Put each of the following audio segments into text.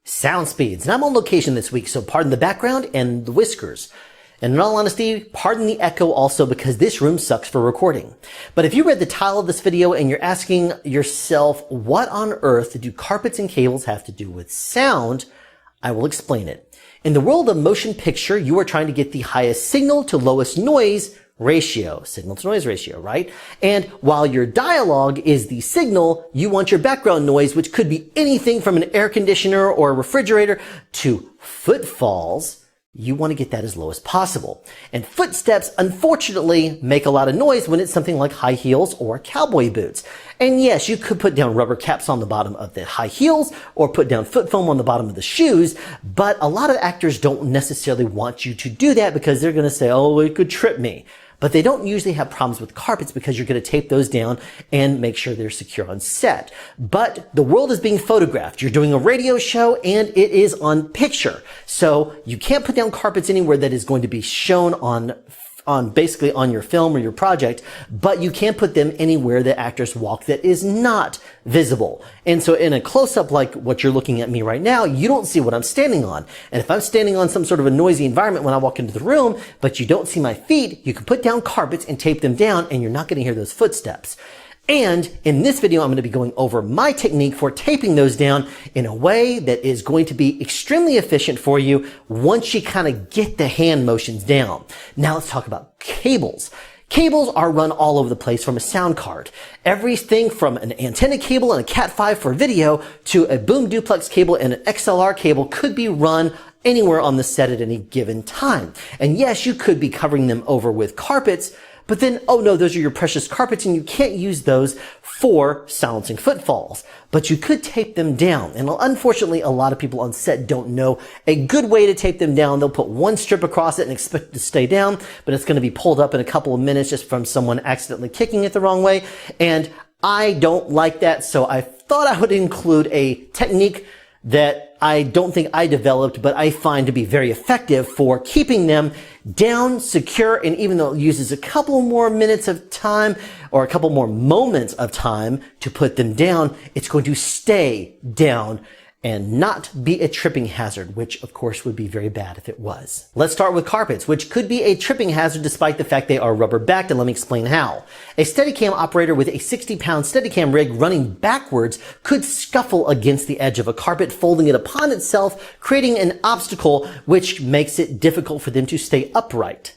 Sound speeds. And I'm on location this week, so pardon the background and the whiskers. And in all honesty, pardon the echo also because this room sucks for recording. But if you read the title of this video and you're asking yourself, what on earth do carpets and cables have to do with sound? I will explain it. In the world of motion picture, you are trying to get the highest signal to lowest noise ratio, signal to noise ratio, right? And while your dialogue is the signal, you want your background noise, which could be anything from an air conditioner or a refrigerator to footfalls. You want to get that as low as possible. And footsteps, unfortunately, make a lot of noise when it's something like high heels or cowboy boots. And yes, you could put down rubber caps on the bottom of the high heels or put down foot foam on the bottom of the shoes, but a lot of actors don't necessarily want you to do that because they're going to say, oh, it could trip me. But they don't usually have problems with carpets because you're going to tape those down and make sure they're secure on set. But the world is being photographed. You're doing a radio show and it is on picture. So you can't put down carpets anywhere that is going to be shown on basically on your film or your project, but you can put them anywhere that actors walk that is not visible. And so in a close-up like what you're looking at me right now, you don't see what I'm standing on. And if I'm standing on some sort of a noisy environment when I walk into the room, but you don't see my feet, you can put down carpets and tape them down and you're not going to hear those footsteps. And in this video, I'm going to be going over my technique for taping those down in a way that is going to be extremely efficient for you once you kind of get the hand motions down. Now let's talk about cables. Cables are run all over the place from a sound card. Everything from an antenna cable and a Cat5 for video to a boom duplex cable and an XLR cable could be run anywhere on the set at any given time. And yes, you could be covering them over with carpets, but then, oh no, those are your precious carpets and you can't use those for silencing footfalls. But you could tape them down. And unfortunately, a lot of people on set don't know a good way to tape them down. They'll put one strip across it and expect it to stay down, but it's going to be pulled up in a couple of minutes just from someone accidentally kicking it the wrong way. And I don't like that, so I thought I would include a technique that I don't think I developed, but I find to be very effective for keeping them down, secure, and even though it uses a couple more minutes of time or a couple more moments of time to put them down, it's going to stay down and not be a tripping hazard, which of course would be very bad if it was. Let's start with carpets, which could be a tripping hazard despite the fact they are rubber backed, and let me explain how. A Steadicam operator with a 60-pound Steadicam rig running backwards could scuffle against the edge of a carpet, folding it upon itself, creating an obstacle which makes it difficult for them to stay upright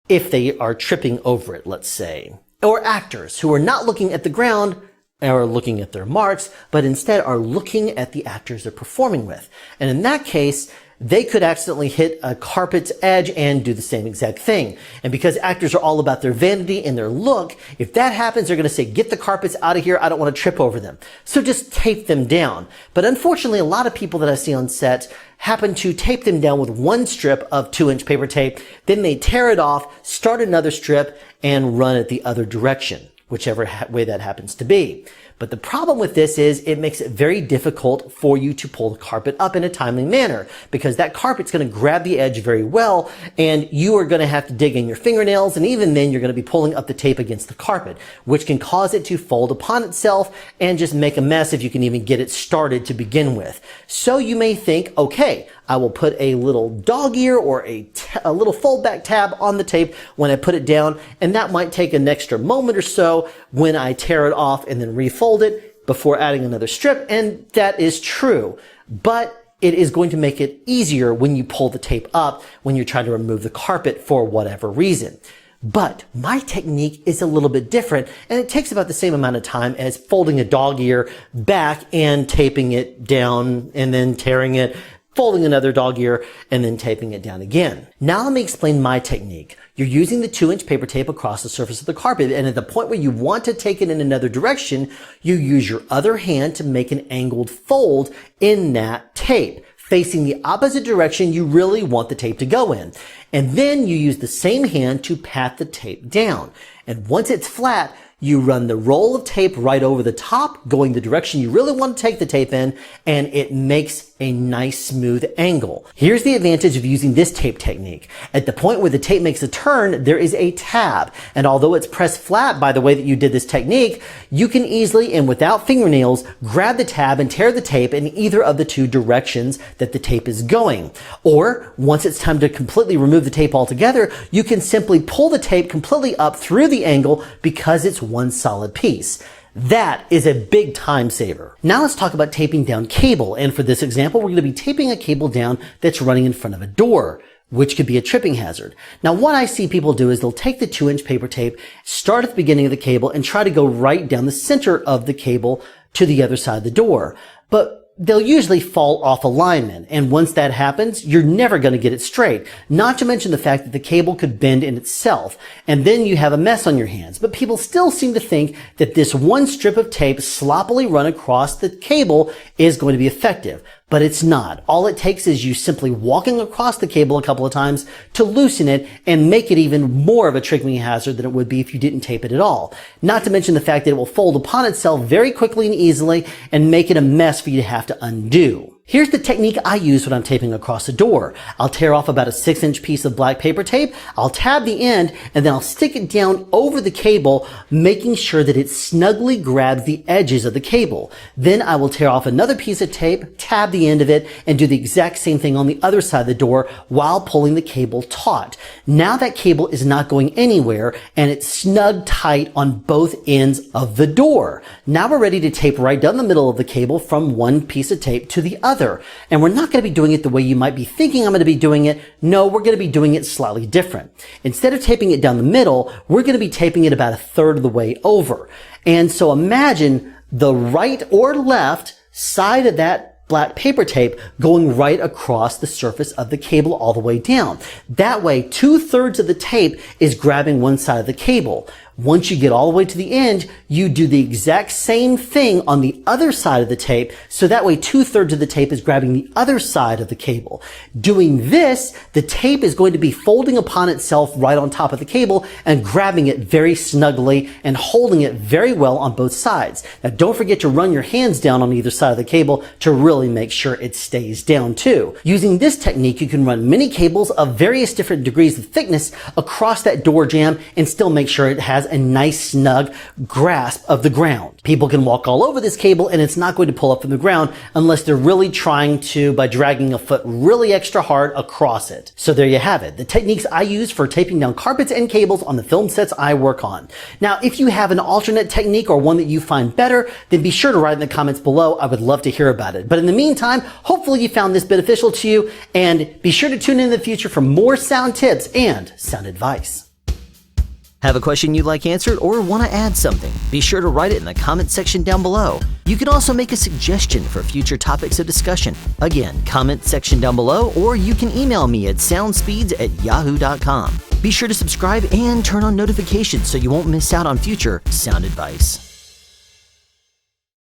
if they are tripping over it, let's say. Or actors who are not looking at the ground or looking at their marks, but instead are looking at the actors they're performing with. And in that case, they could accidentally hit a carpet's edge and do the same exact thing. And because actors are all about their vanity and their look, if that happens, they're going to say, get the carpets out of here. I don't want to trip over them. So just tape them down. But unfortunately, a lot of people that I see on set happen to tape them down with one strip of 2-inch paper tape. Then they tear it off, start another strip, and run it the other direction, whichever way that happens to be. But the problem with this is it makes it very difficult for you to pull the carpet up in a timely manner because that carpet's going to grab the edge very well and you are going to have to dig in your fingernails, and even then you're going to be pulling up the tape against the carpet, which can cause it to fold upon itself and just make a mess if you can even get it started to begin with. So you may think, okay, I will put a little dog ear or a little fold back tab on the tape when I put it down, and that might take an extra moment or so when I tear it off and then refold it before adding another strip, and that is true. But it is going to make it easier when you pull the tape up when you're trying to remove the carpet for whatever reason. But my technique is a little bit different, and it takes about the same amount of time as folding a dog ear back and taping it down and then tearing it, folding another dog ear, and then taping it down again. Now let me explain my technique. You're using the 2-inch paper tape across the surface of the carpet, and at the point where you want to take it in another direction, you use your other hand to make an angled fold in that tape, facing the opposite direction you really want the tape to go in. And then you use the same hand to pat the tape down. And once it's flat, you run the roll of tape right over the top, going the direction you really want to take the tape in, and it makes a nice smooth angle. Here's the advantage of using this tape technique. At the point where the tape makes a turn, there is a tab. And although it's pressed flat by the way that you did this technique, you can easily and without fingernails grab the tab and tear the tape in either of the two directions that the tape is going. Or once it's time to completely remove the tape altogether, you can simply pull the tape completely up through the angle because it's one solid piece. That is a big time saver. Now let's talk about taping down cable. And for this example, we're going to be taping a cable down that's running in front of a door, which could be a tripping hazard. Now, what I see people do is they'll take the 2-inch paper tape, start at the beginning of the cable, and try to go right down the center of the cable to the other side of the door. But they'll usually fall off alignment. And once that happens, you're never going to get it straight. Not to mention the fact that the cable could bend in itself. And then you have a mess on your hands. But people still seem to think that this one strip of tape sloppily run across the cable is going to be effective. But it's not. All it takes is you simply walking across the cable a couple of times to loosen it and make it even more of a tripping hazard than it would be if you didn't tape it at all. Not to mention the fact that it will fold upon itself very quickly and easily and make it a mess for you to have to undo. Here's the technique I use when I'm taping across a door. I'll tear off about a 6-inch piece of black paper tape, I'll tab the end, and then I'll stick it down over the cable, making sure that it snugly grabs the edges of the cable. Then I will tear off another piece of tape, tab the end of it, and do the exact same thing on the other side of the door while pulling the cable taut. Now that cable is not going anywhere, and it's snug tight on both ends of the door. Now we're ready to tape right down the middle of the cable from one piece of tape to the other. And we're not going to be doing it the way you might be thinking I'm going to be doing it. No, we're going to be doing it slightly different. Instead of taping it down the middle, we're going to be taping it about a third of the way over. And so imagine the right or left side of that black paper tape going right across the surface of the cable all the way down. That way, 2/3 of the tape is grabbing one side of the cable. Once you get all the way to the end, you do the exact same thing on the other side of the tape, so that way 2/3 of the tape is grabbing the other side of the cable. Doing this, the tape is going to be folding upon itself right on top of the cable and grabbing it very snugly and holding it very well on both sides. Now don't forget to run your hands down on either side of the cable to really make sure it stays down too. Using this technique, you can run many cables of various different degrees of thickness across that door jamb and still make sure it has a nice snug grasp of the ground. People can walk all over this cable and it's not going to pull up from the ground unless they're really trying to by dragging a foot really extra hard across it. So there you have it, the techniques I use for taping down carpets and cables on the film sets I work on. Now, if you have an alternate technique or one that you find better, then be sure to write in the comments below. I would love to hear about it. But in the meantime, hopefully you found this beneficial to you, and be sure to tune in the future for more sound tips and sound advice. Have a question you'd like answered or want to add something? Be sure to write it in the comment section down below. You can also make a suggestion for future topics of discussion. Again, comment section down below, or you can email me at soundspeeds@yahoo.com. Be sure to subscribe and turn on notifications so you won't miss out on future sound advice.